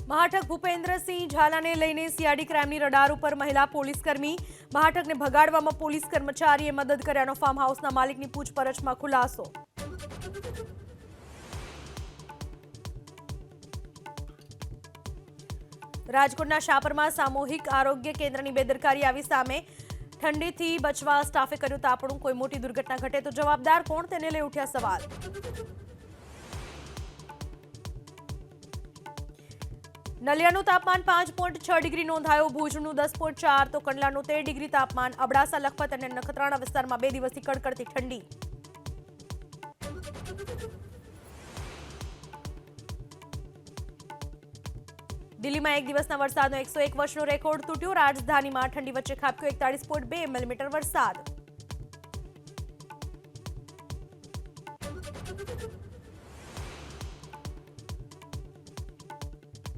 મહાઠગ ભૂપેન્દ્રસિંહ ઝાલાને લઈને CID ક્રાઇમની radar ઉપર મહિલા પોલીસકર્મી. મહાઠગને ભગાડવામાં પોલીસ કર્મચારીએ મદદ કર્યાનો ફાર્મ હાઉસના માલિકની પૂછપરછમાં ખુલાસો. રાજકોટના શાપરમાં સામૂહિક આરોગ્ય કેન્દ્રની બેદરકારી આવી સામે. ઠંડીથી બચવા સ્ટાફે કર્યું તાપણું. કોઈ મોટી દુર્ઘટના ઘટે તો જવાબદાર કોણ, તેને લઈ ઉઠ્યા સવાલ. નલિયાનું તાપમાન 5.6 ડિગ્રી નોંધાયું. ભુજનું 10.4 તો કંડલાનું 13 ડિગ્રી તાપમાન. અબડાસા, લખપત અને નખત્રાણા વિસ્તારમાં 2 દિવસથી કડકડતી ઠંડી. દિલ્હીમાં એક દિવસના વરસાદનો 101 વર્ષનો રેકોર્ડ તૂટ્યો. રાજધાનીમાં ઠંડી વચ્ચે ખાબક્યો 41.2 મિલીમીટર વરસાદ.